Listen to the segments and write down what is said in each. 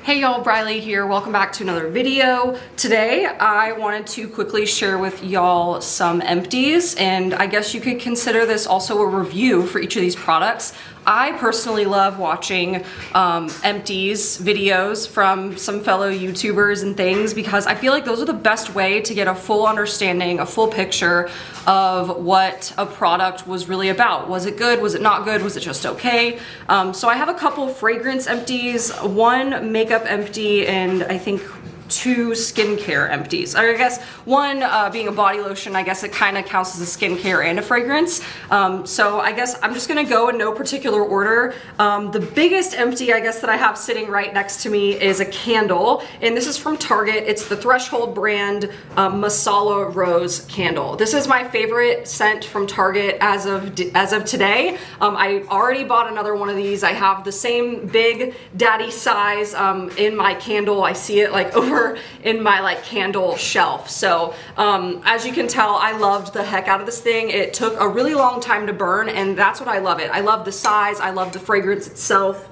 Hey y'all, Briley here. Welcome back to another video. Today I wanted to quickly share with y'all some empties, and I guess you could consider this also a review for each of these products. I personally love watching empties videos from some fellow YouTubers and things because I feel like those are the best way to get a full understanding, a full picture of what a product was really about. Was it good? Was it not good? Was it just okay? So I have a couple fragrance empties, one makeup empty, and I think two skincare empties. I guess one being a body lotion, I guess it kind of counts as a skincare and a fragrance. So I guess I'm just gonna go in no particular order. The biggest empty, I guess, that I have sitting right next to me is a candle, and this is from Target. It's the Threshold brand Masala Rose candle. This is my favorite scent from Target as of today. I already bought another one of these. I have the same big daddy size in my candle. I see it like over in my like candle shelf. So as you can tell, I loved the heck out of this thing. It took a really long time to burn, and that's what I love it. I love the size, I love the fragrance itself.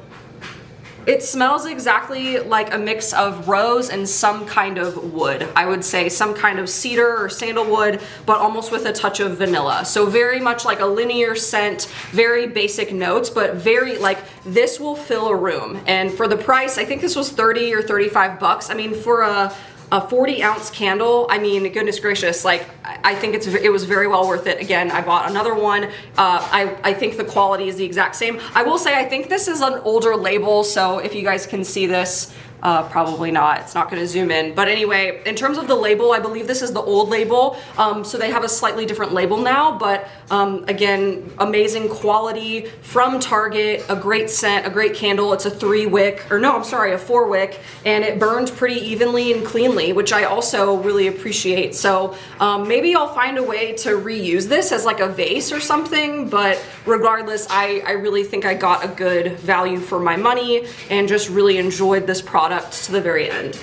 It smells exactly like a mix of rose and some kind of wood. I would say some kind of cedar or sandalwood, but almost with a touch of vanilla. So very much like a linear scent, very basic notes, but very like this will fill a room. And for the price, I think this was 30 or 35 bucks. I mean, for a 40-ounce candle, I mean, goodness gracious, like I think it was very well worth it. Again, I bought another one. I think the quality is the exact same. I will say I think this is an older label, so if you guys can see this, probably not. It's not going to zoom in. But anyway, in terms of the label, I believe this is the old label. So they have a slightly different label now. But again, amazing quality from Target, a great scent, a great candle. It's a 3-wick, or no, I'm sorry, a 4-wick. And it burned pretty evenly and cleanly, which I also really appreciate. So maybe I'll find a way to reuse this as like a vase or something. But regardless, I really think I got a good value for my money and just really enjoyed this product to the very end.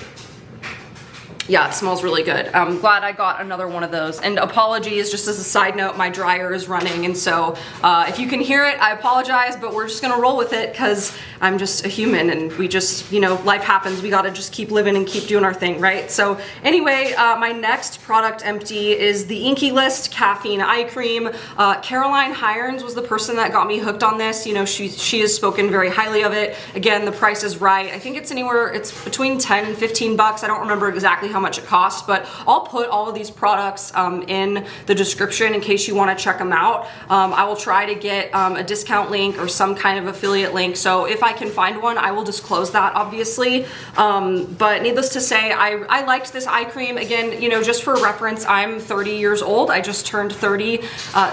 Yeah, it smells really good. I'm glad I got another one of those. And apologies, just as a side note, my dryer is running, and so if you can hear it, I apologize, but we're just gonna roll with it because I'm just a human and we just, you know, life happens. We gotta just keep living and keep doing our thing, right? So anyway, my next product empty is the Inky List Caffeine Eye Cream. Caroline Hirons was the person that got me hooked on this. You know, she has spoken very highly of it. Again, the price is right. I think it's between 10 and 15 bucks. I don't remember exactly how much it costs, but I'll put all of these products in the description in case you want to check them out. I will try to get a discount link or some kind of affiliate link, so if I can find one, I will disclose that, obviously. But needless to say, I liked this eye cream. Again, you know, just for reference, I'm 30 years old. I just turned 30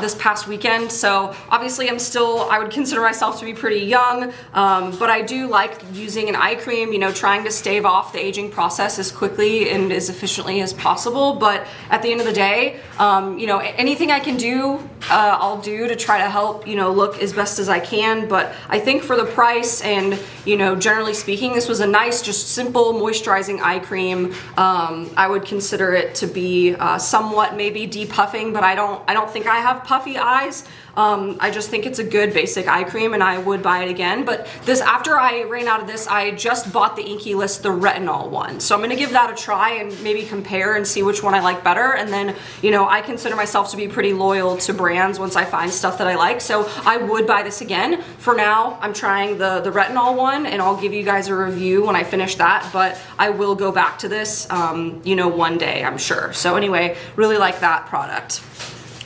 this past weekend, so obviously I would consider myself to be pretty young, but I do like using an eye cream, you know, trying to stave off the aging process as quickly and as efficiently as possible. But at the end of the day, you know, anything I can do, I'll do to try to help, you know, look as best as I can. But I think for the price and, you know, generally speaking, this was a nice, just simple moisturizing eye cream. I would consider it to be somewhat maybe depuffing, but I don't think I have puffy eyes. I just think it's a good basic eye cream, and I would buy it again. But this, after I ran out of this, I just bought the Inky List, the retinol one. So I'm gonna give that a try and maybe compare and see which one I like better. And then, you know, I consider myself to be pretty loyal to brands once I find stuff that I like. So I would buy this again. For now, I'm trying the retinol one, and I'll give you guys a review when I finish that. But I will go back to this, you know, one day, I'm sure. So anyway, really like that product.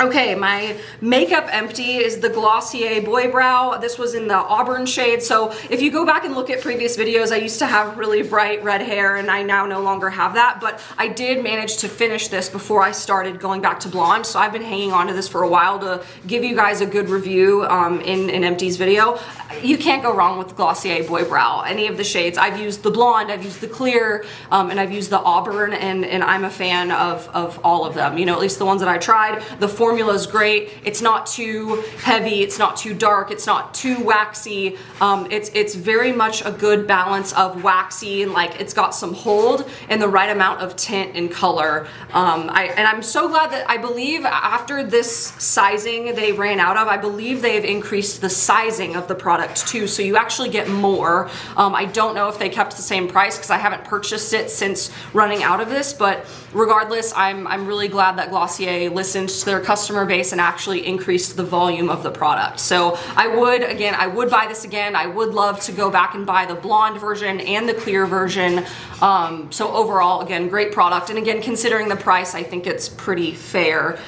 Okay, my makeup empty is the Glossier Boy Brow. This was in the auburn shade. So if you go back and look at previous videos, I used to have really bright red hair, and I now no longer have that, but I did manage to finish this before I started going back to blonde. So I've been hanging on to this for a while to give you guys a good review in an empties video. You can't go wrong with Glossier Boy Brow, any of the shades. I've used the blonde, I've used the clear, and I've used the auburn, and I'm a fan of all of them. You know, at least the ones that I tried. The formula is great. It's not too heavy, it's not too dark, it's not too waxy. It's very much a good balance of waxy and like it's got some hold and the right amount of tint and color. And I'm so glad that I believe after this sizing they ran out of, I believe they've increased the sizing of the product too, so you actually get more. I don't know if they kept the same price because I haven't purchased it since running out of this, but regardless, I'm really glad that Glossier listened to their customer base and actually increased the volume of the product. So I would buy this again. I would love to go back and buy the blonde version and the clear version. So overall, again, great product. And again, considering the price, I think it's pretty fair,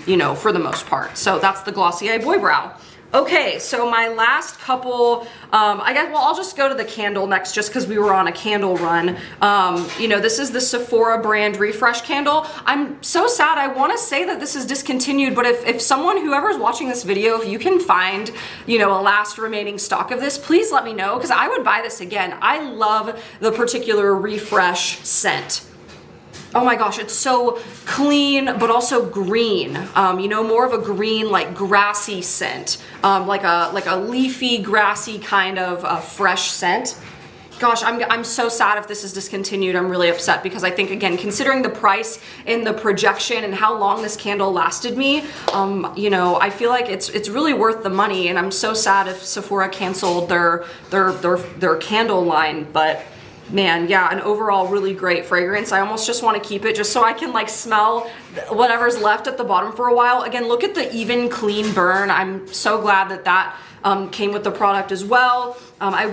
you know, for the most part. So that's the Glossier Boy Brow. Okay, so my last couple, I guess, well, I'll just go to the candle next just because we were on a candle run. You know, this is the Sephora brand Refresh Candle. I'm so sad. I want to say that this is discontinued, but if someone, whoever's watching this video, if you can find, you know, a last remaining stock of this, please let me know because I would buy this again. I love the particular Refresh scent. Oh my gosh, it's so clean, but also green. You know, more of a green, like grassy scent, like a leafy, grassy kind of fresh scent. Gosh, I'm so sad if this is discontinued. I'm really upset because I think, again, considering the price and the projection and how long this candle lasted me, you know, I feel like it's really worth the money. And I'm so sad if Sephora canceled their candle line, but. Man, yeah, an overall really great fragrance. I almost just want to keep it just so I can like smell whatever's left at the bottom for a while. Again, look at the even clean burn. I'm so glad that that came with the product as well.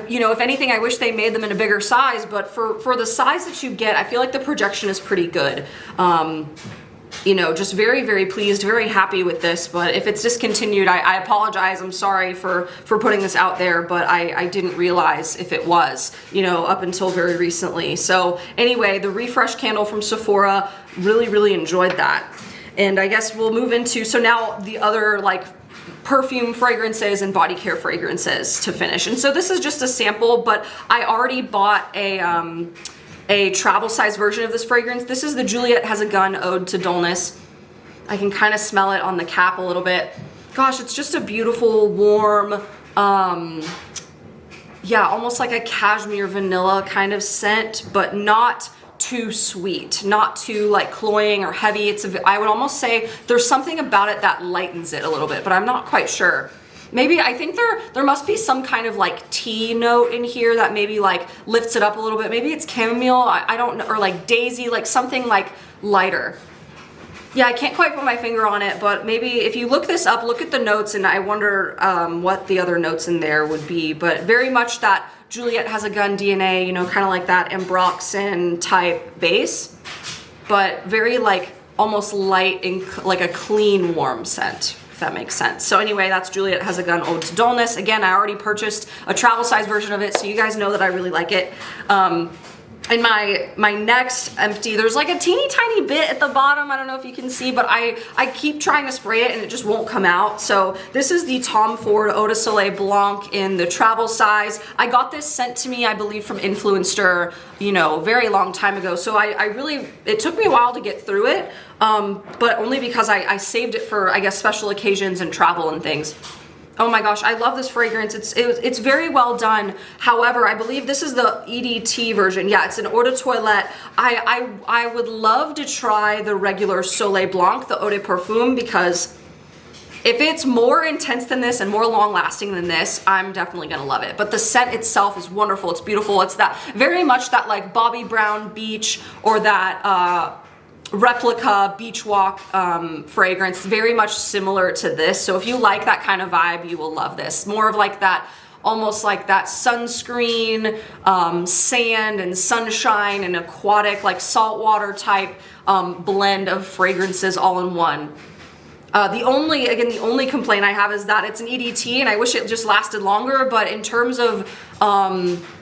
You know, if anything, I wish they made them in a bigger size, but for the size that you get, I feel like the projection is pretty good. You know, just very, very pleased, very happy with this. But if it's discontinued, I apologize. I'm sorry for putting this out there, but I didn't realize if it was, you know, up until very recently. So anyway, the Refresh Candle from Sephora, really, really enjoyed that. And I guess we'll move into, so now the other like perfume fragrances and body care fragrances to finish. And so this is just a sample, but I already bought a travel size version of this fragrance. This is the Juliet Has a Gun Ode to Dullness. I can kind of smell it on the cap a little bit. Gosh, it's just a beautiful, warm, yeah, almost like a cashmere vanilla kind of scent, but not too sweet, not too like cloying or heavy. I would almost say there's something about it that lightens it a little bit, but I'm not quite sure. Maybe, I think there must be some kind of like tea note in here that maybe like lifts it up a little bit. Maybe it's chamomile, I don't know, or like daisy, like something like lighter. Yeah, I can't quite put my finger on it, but maybe if you look this up, look at the notes, and I wonder what the other notes in there would be. But very much that Juliet Has a Gun DNA, you know, kind of like that ambroxan type base, but very like almost light and like a clean, warm scent. That makes sense. So anyway, that's Juliet Has a Gun Ode to Dullness. Again, I already purchased a travel size version of it, so you guys know that I really like it. In my next empty, there's like a teeny tiny bit at the bottom. I don't know if you can see, but I keep trying to spray it and it just won't come out. So this is the Tom Ford Eau de Soleil Blanc in the travel size. I got this sent to me, I believe, from Influencer, you know, very long time ago. So it took me a while to get through it, but only because I saved it for, I guess, special occasions and travel and things. Oh my gosh, I love this fragrance. It's very well done. However, I believe this is the EDT version. Yeah, it's an eau de toilette. I would love to try the regular Soleil Blanc, the eau de parfum, because if it's more intense than this and more long lasting than this, I'm definitely gonna love it. But the scent itself is wonderful. It's beautiful. It's that very much that like Bobbi Brown beach or that replica beach walk fragrance, very much similar to this. So if you like that kind of vibe, you will love this. More of like that, almost like that sunscreen, sand and sunshine and aquatic, like saltwater type blend of fragrances all in one. The only complaint I have is that it's an EDT and I wish it just lasted longer, but in terms of,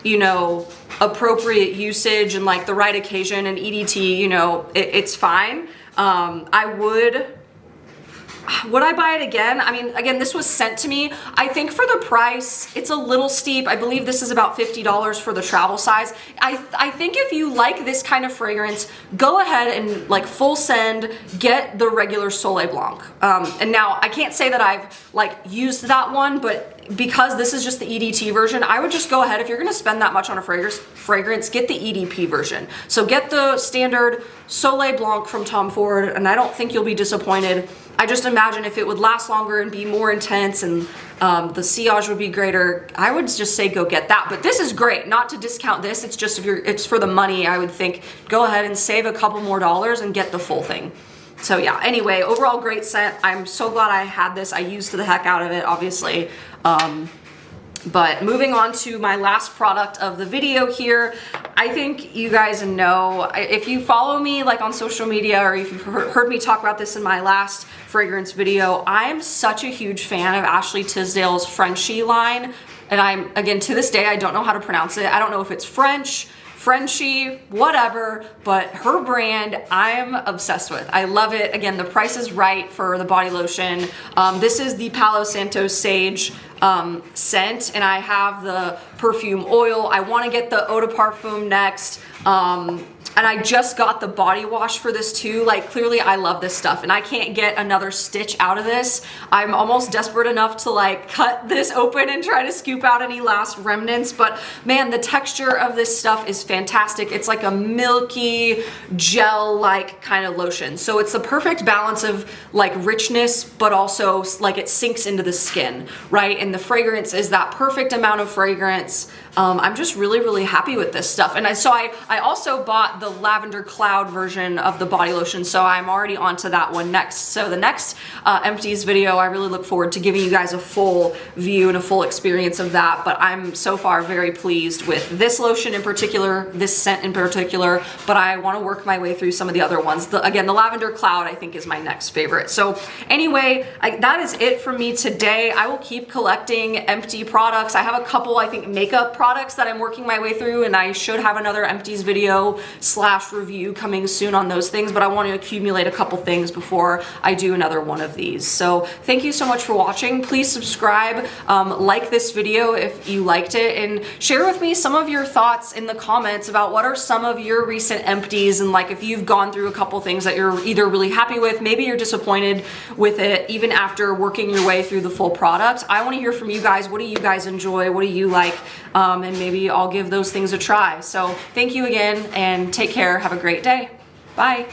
you know, appropriate usage and like the right occasion and EDT, you know, it's fine. I would Would I buy it again? I mean, again, this was sent to me. I think for the price, it's a little steep. I believe this is about $50 for the travel size. I think if you like this kind of fragrance, go ahead and like full send, get the regular Soleil Blanc. And now I can't say that I've like used that one, but because this is just the EDT version, I would just go ahead, if you're gonna spend that much on a fragrance, get the EDP version. So get the standard Soleil Blanc from Tom Ford, and I don't think you'll be disappointed. I just imagine if it would last longer and be more intense and the sillage would be greater, I would just say go get that. But this is great, not to discount this, it's just it's for the money, I would think go ahead and save a couple more dollars and get the full thing. So yeah, anyway, overall great scent. I'm so glad I had this. I used the heck out of it, obviously. But moving on to my last product of the video here, I think you guys know, if you follow me like on social media or if you've heard me talk about this in my last fragrance video, I'm such a huge fan of Ashley Tisdale's Frenchie line. And I'm, again, to this day, I don't know how to pronounce it. I don't know if it's Frenchie, whatever, but her brand I'm obsessed with. I love it. Again, the price is right for the body lotion. This is the Palo Santo Sage scent, and I have the perfume oil. I want to get the eau de parfum next. And I just got the body wash for this too. Like, clearly I love this stuff and I can't get another stitch out of this. I'm almost desperate enough to like cut this open and try to scoop out any last remnants, but man, the texture of this stuff is fantastic. It's like a milky gel-like kind of lotion. So it's the perfect balance of like richness, but also like it sinks into the skin, right? And the fragrance is that perfect amount of fragrance. I'm just really, really happy with this stuff. And I also bought the Lavender Cloud version of the body lotion, so I'm already onto that one next. So the next Empties video, I really look forward to giving you guys a full view and a full experience of that. But I'm so far very pleased with this lotion in particular, this scent in particular, but I want to work my way through some of the other ones. Again, the Lavender Cloud I think is my next favorite. So anyway, that is it for me today. I will keep collecting empty products. I have a couple, I think, makeup products that I'm working my way through, and I should have another Empties video / review coming soon on those things, but I want to accumulate a couple things before I do another one of these. So thank you so much for watching. Please subscribe, like this video if you liked it, and share with me some of your thoughts in the comments about what are some of your recent Empties, and like if you've gone through a couple things that you're either really happy with, maybe you're disappointed with it even after working your way through the full product. I want to hear from you guys. What do you guys enjoy? What do you like? And maybe I'll give those things a try. So thank you again and take care. Have a great day. Bye.